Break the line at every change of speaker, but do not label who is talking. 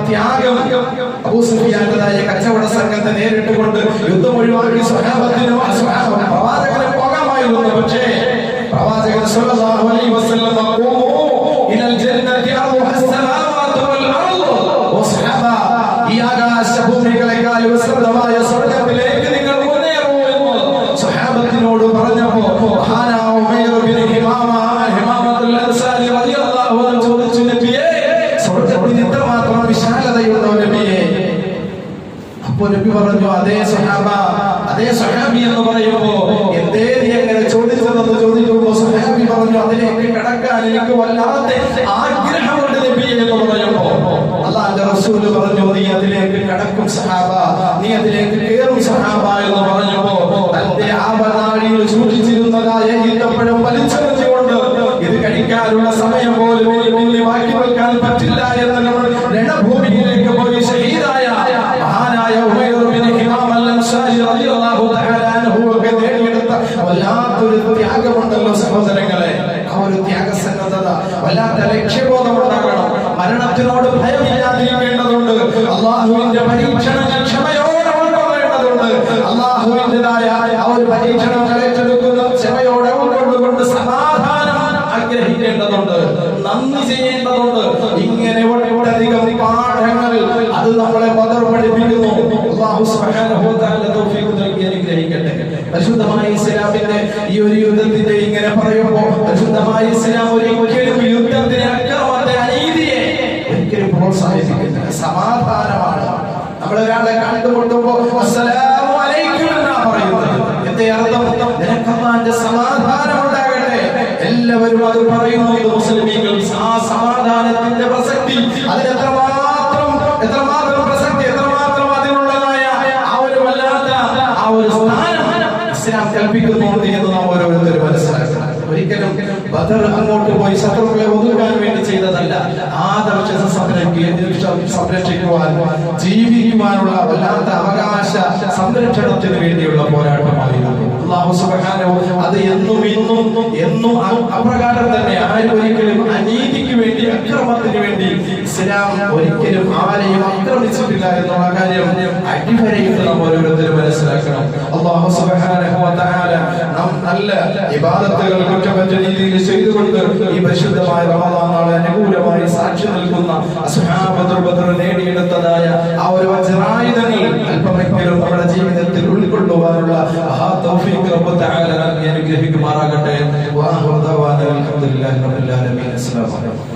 ത്യാഗം. അബൂ സുഫിയാന്റേതായ കച്ചവട സംഘത്തെ നേരിട്ടുകൊണ്ട് യുദ്ധം ഒഴിവാക്കി സ്വഹാബത്തിനും പ്രവാചകനും പോകാമായിരുന്നു. പക്ഷേ പ്രവാചകൻ സ്വല്ലല്ലാഹു അലൈഹി വസല്ലം ഖൂമു ഇലൽ ജന്നതി അർദുഹാ അസ്സമാവാതു വൽ അർദ്. ഓ സ്വഹാബ, ഈ ആകാശഭൂമികളെക്കാൾ വിസ്തൃതമായ സ്വർഗ്ഗത്തിലേക്ക് നിങ്ങൾ മുന്നേറൂ എന്ന് സ്വഹാബത്തിനോട് പറഞ്ഞപ്പോൾ മഹാനായ ഉമൈർ ബിൻ ഹിമാമത്തുൽ അൻസാരി റളിയല്ലാഹു അൻഹു ചോദിച്ചു, നബിയേ, സ്വർഗ്ഗത്തിന് ഇത്രമാത്രം വിശാലതയുണ്ടോ നബിയേ? അപ്പോൾ നബി പറഞ്ഞു, അതേ സ്വഹാബ, അതേ സ്വഹാബി എന്ന് പറയുമ്പോ എന്തേ നീ എങ്ങനെ ചോദിച്ചതെന്ന് ചോദിക്കുമ്പോ സ്വഹാബി പറഞ്ഞു, അതിലേക്ക് കടക്കാൻ എനിക്ക് വല്ലാത്ത ആഗ്രഹമുണ്ട് നബിയെ എന്ന് പറയുമ്പോ അല്ലാഹുവിന്റെ റസൂൽ പറഞ്ഞു, നീ അതിലേക്ക് കടക്കും സഹാബ, നീ അതിലേക്ക് കേറും സഹാബ എന്ന് പറഞ്ഞപ്പോ തന്റെ ആവനാഴിയിൽ സൂക്ഷിച്ചിരുന്നതായ ഈത്തപ്പഴം വലിച്ചെറിഞ്ഞുകൊണ്ട് ഇത് കഴിക്കാനുള്ള സമയം പോലും ഇനി ബാക്കി വെക്കാൻ പറ്റില്ല എന്ന് നമ്മൾ രണഭൂമിയിലേക്ക് പോയി ഷഹീദായ മഹാനായ ഉമൈർ ബിൻ ഹിമാം അൽ-അൻസാരി റളിയല്ലാഹു തആല അൻഹു ഒക്കെ നേടിയെടുത്ത വല്ലാത്തൊരു ത്യാഗമുണ്ടല്ലോ സഹോദരങ്ങളെ. ആ ഒരു ത്യാഗസന്നദ്ധത, വല്ലാത്ത ലക്ഷ്യബോധമുണ്ടാകണം. മരണത്തിനോട് ഭയമില്ലാതിരിക്കേണ്ടതുണ്ട്. അള്ളാഹുവിന്റെ പരീക്ഷണങ്ങൾ ക്ഷമയോടെ ഉൾക്കൊള്ളേണ്ടതുണ്ട്. അള്ളാഹുവിന്റേതായ ആ ഒരു പരീക്ഷണങ്ങൾ ഏറ്റെടുക്കുന്ന ക്ഷമയോടെ ഉൾക്കൊണ്ടുകൊണ്ട് സമാധാനം ആഗ്രഹിക്കേണ്ടതുണ്ട്, നന്ദി ചെയ്യേണ്ടതുണ്ട്. ഇങ്ങനെ ഒട്ടധികം പാഠങ്ങൾ അത് നമ്മളെ ബദർ പഠിപ്പിക്കുന്നു. അല്ലാഹു സുബ്ഹാനഹു വ തആല തൗഫീഖ് നൽകി അനുഗ്രഹിക്കട്ടെ. പരിശുദ്ധമായ ഇസ്ലാമിന്റെ ഈ ഒരു യുദ്ധത്തിന്റെ ഇങ്ങനെ പറയുമ്പോൾ പരിശുദ്ധമായ ഇസ്ലാം ഒരിക്കലും യുദ്ധത്തിനെ, അക്രമത്തെ, അനീതിയെ ഒരിക്കലും പ്രോത്സാഹിപ്പിക്കുന്നില്ല. സമാധാനമാണ്. നമ്മൾ ഒരാളെ കണ്ടുമുട്ടുമ്പോ അസ്സലാമു അലൈക്കും എന്നാ പറയുന്നത്. എന്റെ അർത്ഥം, നിനക്ക് അല്ലാഹുവിന്റെ സമാധാനം ഉണ്ടാകട്ടെ. എല്ലാവരും അത് പറയുന്നു മുസ്ലിമീങ്ങൾ. ആ സമാധാനത്തിന്റെ പ്രസക്തി, അതിന് എത്രമാത്രം പ്രസക്തി, എത്രമാത്രം അതിനുള്ളതായ ആ ഒരു വല്ലാത്ത ആ ഒരു സ്ഥാനം ഇസ്ലാം കൽപ്പിക്കുന്നുണ്ട് എന്ന് നാം ഓരോരുത്തരും മനസ്സിലാക്കണം. ഒരിക്കലും ബദർ അങ്ങോട്ട് പോയി ശത്രുക്കളെ ഒതുക്കാൻ വേണ്ടി ചെയ്തതല്ല. ആദർശത്തെ സംരക്ഷിക്കുവാൻ, ജീവിക്കുവാനുള്ള വല്ലാത്ത അവകാശ സംരക്ഷണത്തിന് വേണ്ടിയുള്ള പോരാട്ടമായിരുന്നു. അല്ലാഹു സുബ്ഹാനഹു അത് എന്നും അപ്രകാരം തന്നെ. ആരും ഒരിക്കലും അനീതിക്ക് വേണ്ടി, അക്രമത്തിന് വേണ്ടി ഇസ്ലാം ഒരിക്കലും ആരെയും ആക്രമിച്ചിട്ടില്ല എന്നുള്ള കാര്യം അടിവരയിട്ട് നാം ഓരോരുത്തരും മനസ്സിലാക്കണം. അല്ലാഹു സുബ്ഹാനഹു വ തആല നാം നല്ല ഇബാദത്തുകൾ കുറ്റമറ്റ രീതിയിൽ ചെയ്തുകൊണ്ട് ഈ പരിശുദ്ധമായ റമദാൻ നാളെ അനുകൂലമായി സാക്ഷി നിൽക്കുന്ന അസ്ഹാബത്തുൽ ബദർ നേടിയെടുത്തതായ ആ ഒരു വജ്രായുധങ്ങൾ അല്പമെങ്കിലും നമ്മുടെ ജീവിതത്തിൽ ഉൾക്കൊള്ളുവാനുള്ള ആ തൗഫീഖ് റബ്ബ് തആല നൽകി അനുഗ്രഹിക്കുമാറാകട്ടെ. വഅഹ്റു ദഅവാനാ അൽഹംദുലില്ലാഹി റബ്ബിൽ ആലമീൻ. അസ്സലാമു അലൈക്കും.